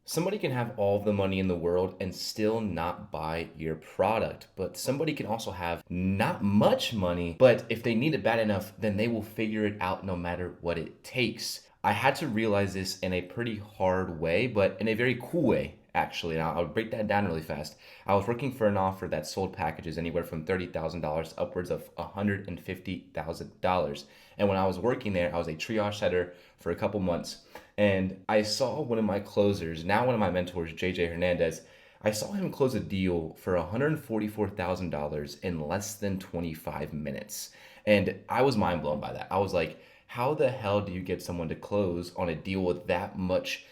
Somebody can have all the money in the world and still not buy your product. But somebody can also have not much money, but if they need it bad enough, then they will figure it out no matter what it takes. I had to realize this in a pretty hard way, but in a very cool way, actually. And I'll break that down really fast. I was working for an offer that sold packages anywhere from $30,000 upwards of $150,000. And when I was working there, I was a triage setter for a couple months. And I saw one of my closers, now one of my mentors, JJ Hernandez. I saw him close a deal for $144,000 in less than 25 minutes. And I was mind blown by that. I was like, how the hell do you get someone to close on a deal with that much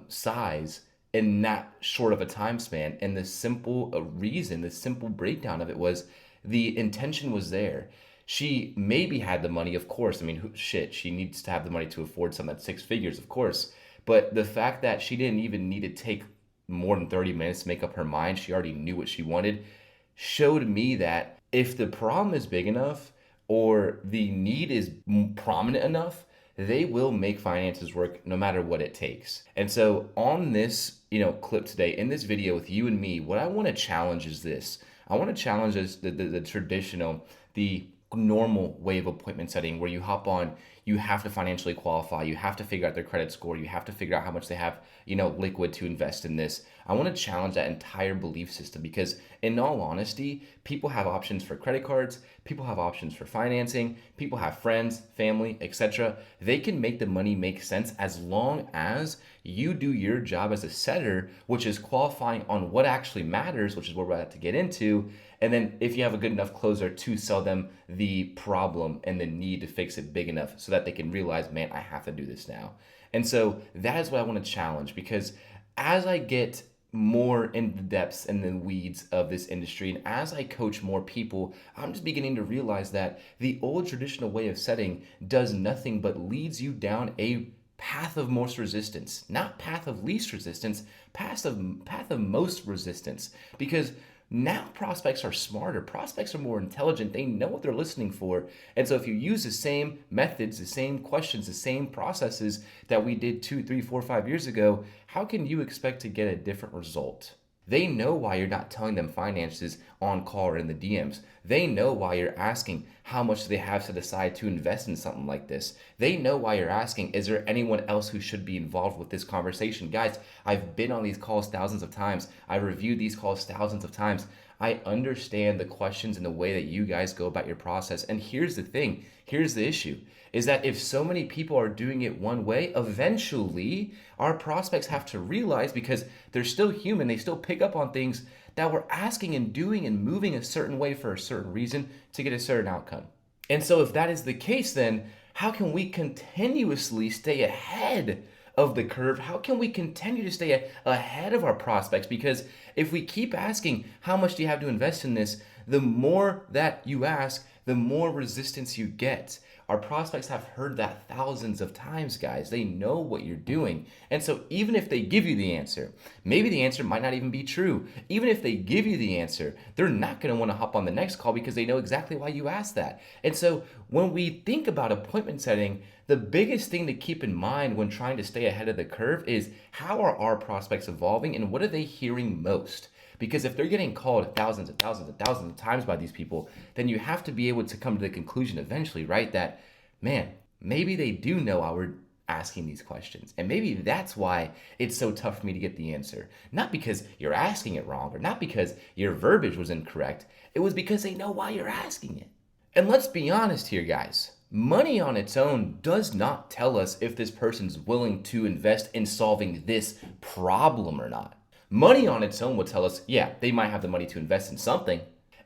size in that short of a time span? And the simple reason, the simple breakdown of it was the intention was there. She maybe had the money, of course. I mean, shit, she needs to have the money to afford something that's six figures, of course. But the fact that she didn't even need to take more than 30 minutes to make up her mind, she already knew what she wanted, showed me that if the problem is big enough or the need is prominent enough, they will make finances work no matter what it takes. And so on this, clip today, in this video with you and me, what I want to challenge is this. I want to challenge this, the traditional, the normal way of appointment setting where you hop on, you have to financially qualify, you have to figure out their credit score, you have to figure out how much they have, liquid to invest in this. I want to challenge that entire belief system because in all honesty, people have options for credit cards, people have options for financing, people have friends, family, etc. They can make the money make sense as long as you do your job as a setter, which is qualifying on what actually matters, which is what we're about to get into. And then if you have a good enough closer to sell them the problem and the need to fix it big enough so that they can realize, man, I have to do this now. And so that is what I want to challenge because as I get more in the depths and the weeds of this industry, and as I coach more people, I'm just beginning to realize that the old traditional way of setting does nothing but leads you down a path of most resistance, not path of least resistance, path of most resistance. Because now prospects are smarter, prospects are more intelligent, they know what they're listening for. And so if you use the same methods, the same questions, the same processes that we did 2, 3, 4, 5 years ago, how can you expect to get a different result? They know why you're not telling them finances on call or in the DMs. They know why you're asking how much they have set aside to invest in something like this. They know why you're asking, is there anyone else who should be involved with this conversation? Guys, I've been on these calls thousands of times. I've reviewed these calls thousands of times. I understand the questions and the way that you guys go about your process. And here's the thing, here's the issue, is that if so many people are doing it one way, eventually our prospects have to realize, because they're still human, they still pick up on things, that we're asking and doing and moving a certain way for a certain reason to get a certain outcome. And so if that is the case, then how can we continuously stay ahead of the curve? How can we continue to stay ahead of our prospects? Because if we keep asking, how much do you have to invest in this? The more that you ask, the more resistance you get. Our prospects have heard that thousands of times, guys. They know what you're doing. And so even if they give you the answer, maybe the answer might not even be true. Even if they give you the answer, they're not going to want to hop on the next call because they know exactly why you asked that. And so when we think about appointment setting, the biggest thing to keep in mind when trying to stay ahead of the curve is how are our prospects evolving and what are they hearing most? Because if they're getting called thousands and thousands and thousands of times by these people, then you have to be able to come to the conclusion eventually, right? That, man, maybe they do know why we're asking these questions. And maybe that's why it's so tough for me to get the answer. Not because you're asking it wrong or not because your verbiage was incorrect. It was because they know why you're asking it. And let's be honest here, guys. Money on its own does not tell us if this person's willing to invest in solving this problem or not. Money on its own will tell us, yeah, they might have the money to invest in something.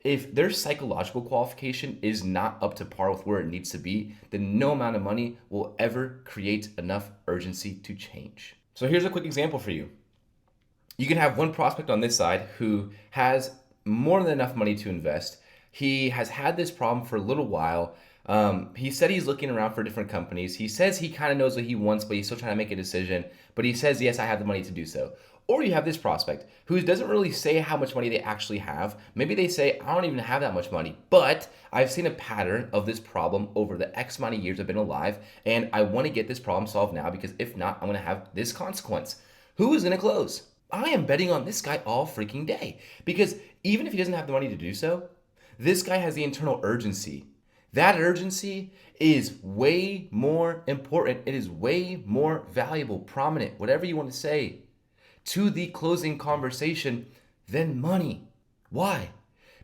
If their psychological qualification is not up to par with where it needs to be, then no amount of money will ever create enough urgency to change. So here's a quick example for you. You can have one prospect on this side who has more than enough money to invest. He has had this problem for a little while. He said he's looking around for different companies. He says he kind of knows what he wants, but he's still trying to make a decision. But he says, yes, I have the money to do so. Or you have this prospect who doesn't really say how much money they actually have. Maybe they say, I don't even have that much money, but I've seen a pattern of this problem over the X amount of years I've been alive, and I want to get this problem solved now because if not, I'm going to have this consequence. Who is going to close? I am betting on this guy all freaking day because even if he doesn't have the money to do so, this guy has the internal urgency. That urgency is way more important. It is way more valuable, prominent, whatever you want to say, to the closing conversation than money. Why?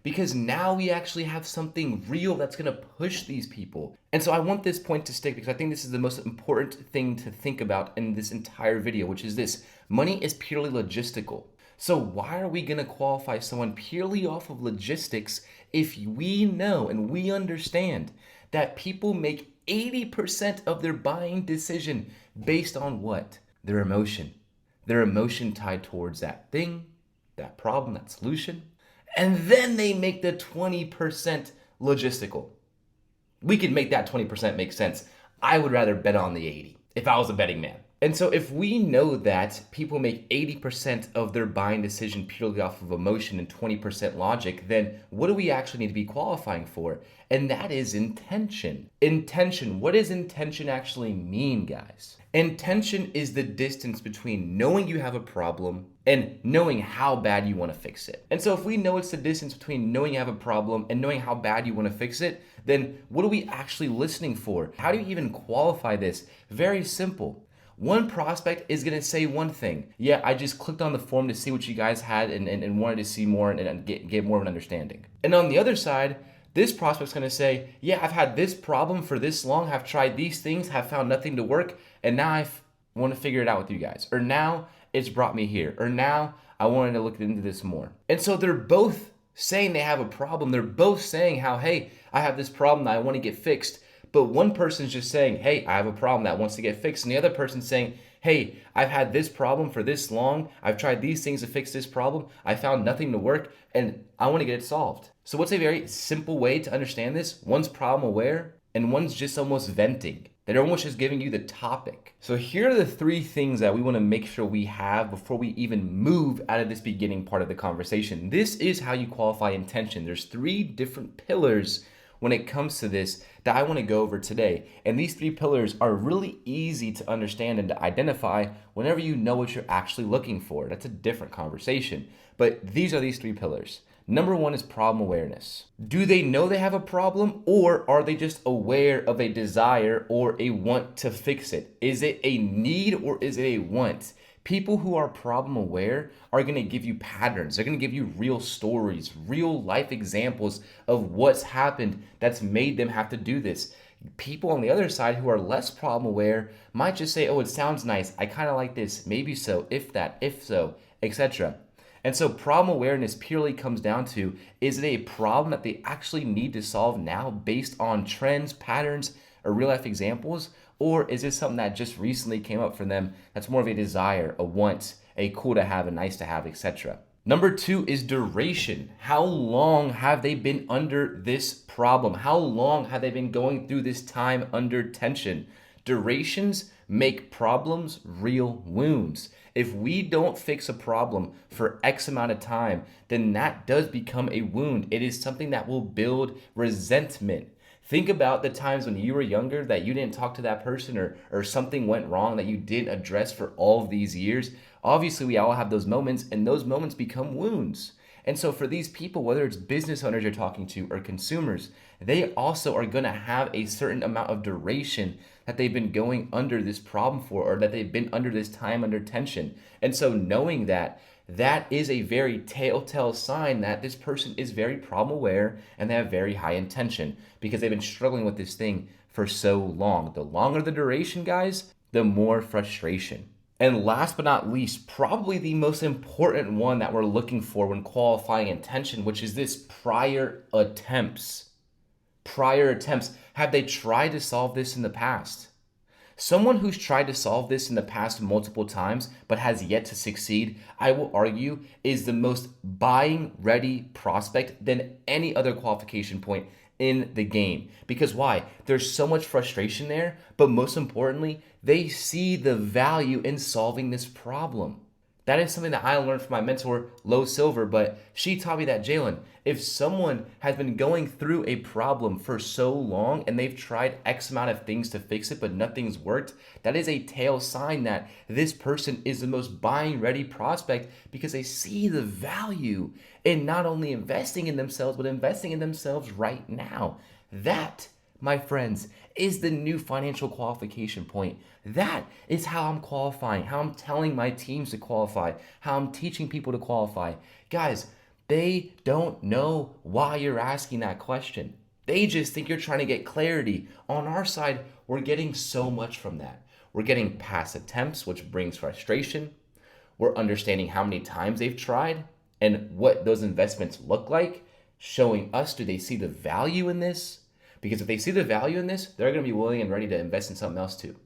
Because now we actually have something real that's going to push these people. And so I want this point to stick because I think this is the most important thing to think about in this entire video, which is this: money is purely logistical. So why are we going to qualify someone purely off of logistics if we know and we understand that people make 80% of their buying decision based on what? Their emotion. Their emotion tied towards that thing, that problem, that solution. And then they make the 20% logistical. We could make that 20% make sense. I would rather bet on the 80 if I was a betting man. And so if we know that people make 80% of their buying decision purely off of emotion and 20% logic, then what do we actually need to be qualifying for? And that is intention. Intention. What does intention actually mean, guys? Intention is the distance between knowing you have a problem and knowing how bad you want to fix it. And so if we know it's the distance between knowing you have a problem and knowing how bad you want to fix it, then what are we actually listening for? How do you even qualify this? Very simple. One prospect is going to say one thing. Yeah, I just clicked on the form to see what you guys had and wanted to see more and get more of an understanding. And on the other side, this prospect's going to say, yeah, I've had this problem for this long. I've tried these things, have found nothing to work. And now I want to figure it out with you guys. Or now it's brought me here. Or now I wanted to look into this more. And so they're both saying they have a problem. They're both saying how, hey, I have this problem that I want to get fixed. But one person's just saying, hey, I have a problem that wants to get fixed. And the other person's saying, hey, I've had this problem for this long. I've tried these things to fix this problem. I found nothing to work and I want to get it solved. So what's a very simple way to understand this? One's problem aware and one's just almost venting. They're almost just giving you the topic. So here are the three things that we want to make sure we have before we even move out of this beginning part of the conversation. This is how you qualify intention. There's three different pillars when it comes to this that I want to go over today. And these three pillars are really easy to understand and to identify whenever you know what you're actually looking for. That's a different conversation. But these are these three pillars. Number one is problem awareness. Do they know they have a problem, or are they just aware of a desire or a want to fix it? Is it a need or is it a want? People who are problem aware are going to give you patterns. They're going to give you real stories, real life examples of what's happened that's made them have to do this. People on the other side who are less problem aware might just say, oh, it sounds nice. I kind of like this. Maybe so, if that, if so, etc. And so problem awareness purely comes down to, is it a problem that they actually need to solve now based on trends, patterns, or real life examples? Or is this something that just recently came up for them that's more of a desire, a want, a cool to have, a nice to have, etc.? Number two is duration. How long have they been under this problem? How long have they been going through this time under tension? Durations make problems real wounds. If we don't fix a problem for X amount of time, then that does become a wound. It is something that will build resentment. Think about the times when you were younger that you didn't talk to that person or something went wrong that you didn't address for all of these years. Obviously, we all have those moments, and those moments become wounds. And so for these people, whether it's business owners you're talking to or consumers, they also are going to have a certain amount of duration that they've been going under this problem for, or that they've been under this time under tension. And so knowing that, that is a very telltale sign that this person is very problem aware and they have very high intention because they've been struggling with this thing for so long. The longer the duration, guys, the more frustration. And last but not least, probably the most important one that we're looking for when qualifying intention, which is this prior attempts. Prior attempts. Have they tried to solve this in the past? Someone who's tried to solve this in the past multiple times but has yet to succeed, I will argue, is the most buying ready prospect than any other qualification point in the game. Because why? There's so much frustration there, but most importantly, they see the value in solving this problem. That is something that I learned from my mentor, Lo Silver, but she taught me that, Jalen, if someone has been going through a problem for so long and they've tried X amount of things to fix it, but nothing's worked, that is a tell sign that this person is the most buying ready prospect because they see the value in not only investing in themselves, but investing in themselves right now. That, my friends, is the new financial qualification point. That is how I'm qualifying, how I'm telling my teams to qualify, how I'm teaching people to qualify. Guys, they don't know why you're asking that question. They just think you're trying to get clarity. On our side, we're getting so much from that. We're getting past attempts, which brings frustration. We're understanding how many times they've tried and what those investments look like, showing us, do they see the value in this? Because if they see the value in this, they're going to be willing and ready to invest in something else too.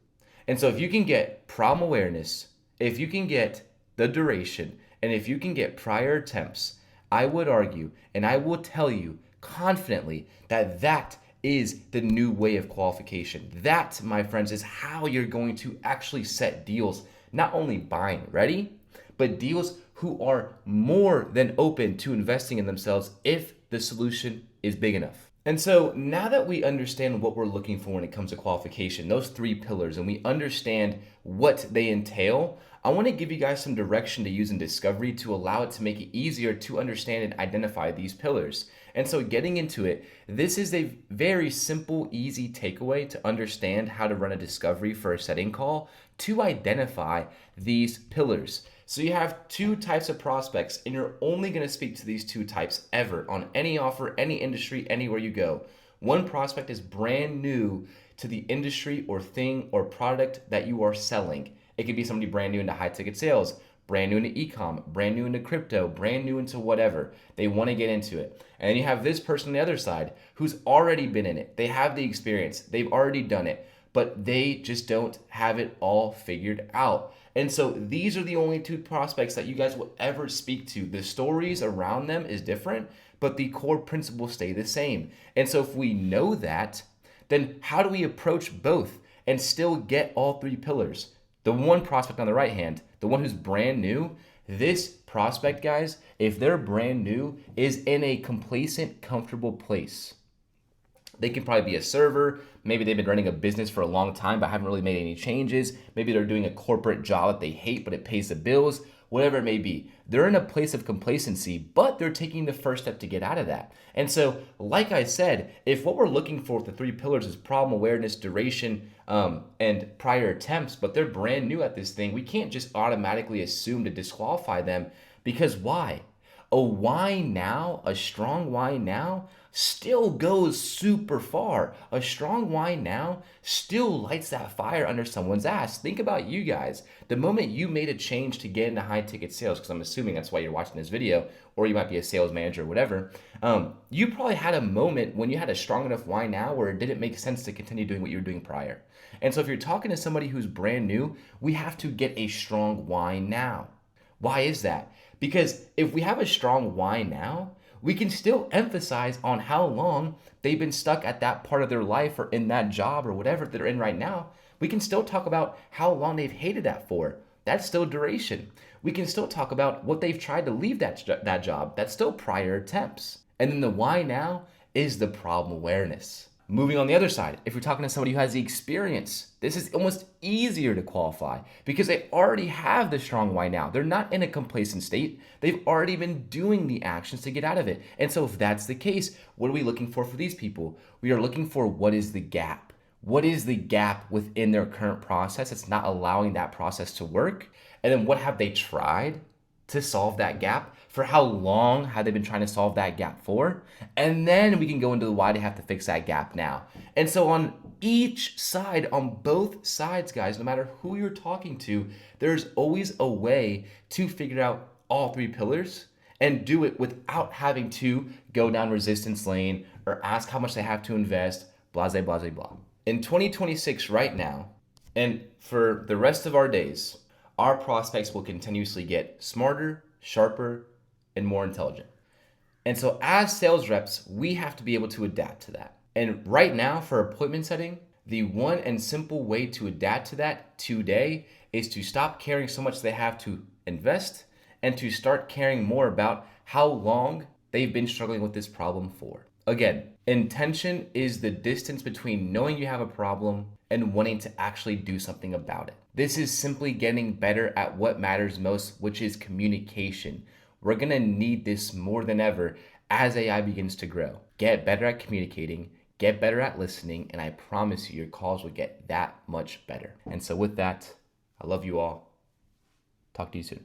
And so if you can get problem awareness, if you can get the duration, and if you can get prior attempts, I would argue and I will tell you confidently that that is the new way of qualification. That, my friends, is how you're going to actually set deals, not only buying ready, but deals who are more than open to investing in themselves if the solution is big enough. And so now that we understand what we're looking for when it comes to qualification, those three pillars, and we understand what they entail, I want to give you guys some direction to use in Discovery to allow it to make it easier to understand and identify these pillars. And so getting into it, this is a very simple, easy takeaway to understand how to run a discovery for a setting call to identify these pillars. So you have two types of prospects, and you're only going to speak to these two types ever on any offer, any industry, anywhere you go. One prospect is brand new to the industry or thing or product that you are selling. It could be somebody brand new into high ticket sales, brand new into e-com, brand new into crypto, brand new into whatever. They want to get into it. And then you have this person on the other side who's already been in it. They have the experience. They've already done it, but they just don't have it all figured out. And so these are the only two prospects that you guys will ever speak to. The stories around them is different, but the core principles stay the same. And so if we know that, then how do we approach both and still get all three pillars? The one prospect on the right hand, the one who's brand new, this prospect, guys, if they're brand new, is in a complacent, comfortable place. They can probably be a server. Maybe they've been running a business for a long time but haven't really made any changes. Maybe they're doing a corporate job that they hate but it pays the bills. Whatever it may be. They're in a place of complacency, but they're taking the first step to get out of that. And so, like I said, if what we're looking for with the three pillars is problem awareness, duration, and prior attempts, but they're brand new at this thing, we can't just automatically assume to disqualify them because why? A why now, a strong why now, still goes super far. A strong why now still lights that fire under someone's ass. Think about you guys. The moment you made a change to get into high ticket sales, because I'm assuming that's why you're watching this video, or you might be a sales manager or whatever, you probably had a moment when you had a strong enough why now where it didn't make sense to continue doing what you were doing prior. And so if you're talking to somebody who's brand new, we have to get a strong why now. Why is that? Because if we have a strong why now, we can still emphasize on how long they've been stuck at that part of their life or in that job or whatever they're in right now. We can still talk about how long they've hated that for. That's still duration. We can still talk about what they've tried to leave that job. That's still prior attempts. And then the why now is the problem awareness. Moving on the other side, if you're talking to somebody who has the experience, this is almost easier to qualify because they already have the strong why now. They're not in a complacent state. They've already been doing the actions to get out of it. And so if that's the case, what are we looking for these people? We are looking for what is the gap? What is the gap within their current process that's not allowing that process to work? And then what have they tried to solve that gap? For how long have they been trying to solve that gap for? And then we can go into why they have to fix that gap now. And so on each side, on both sides, guys, no matter who you're talking to, there's always a way to figure out all three pillars and do it without having to go down resistance lane or ask how much they have to invest, blah, blah, blah, blah. In 2026 right now, and for the rest of our days, our prospects will continuously get smarter, sharper, and more intelligent. And so as sales reps, we have to be able to adapt to that. And right now for appointment setting, the one and simple way to adapt to that today is to stop caring so much they have to invest, and to start caring more about how long they've been struggling with this problem for. Again, intention is the distance between knowing you have a problem and wanting to actually do something about it. This is simply getting better at what matters most, which is communication. We're gonna need this more than ever as AI begins to grow. Get better at communicating, get better at listening, and I promise you your calls will get that much better. And so with that, I love you all. Talk to you soon.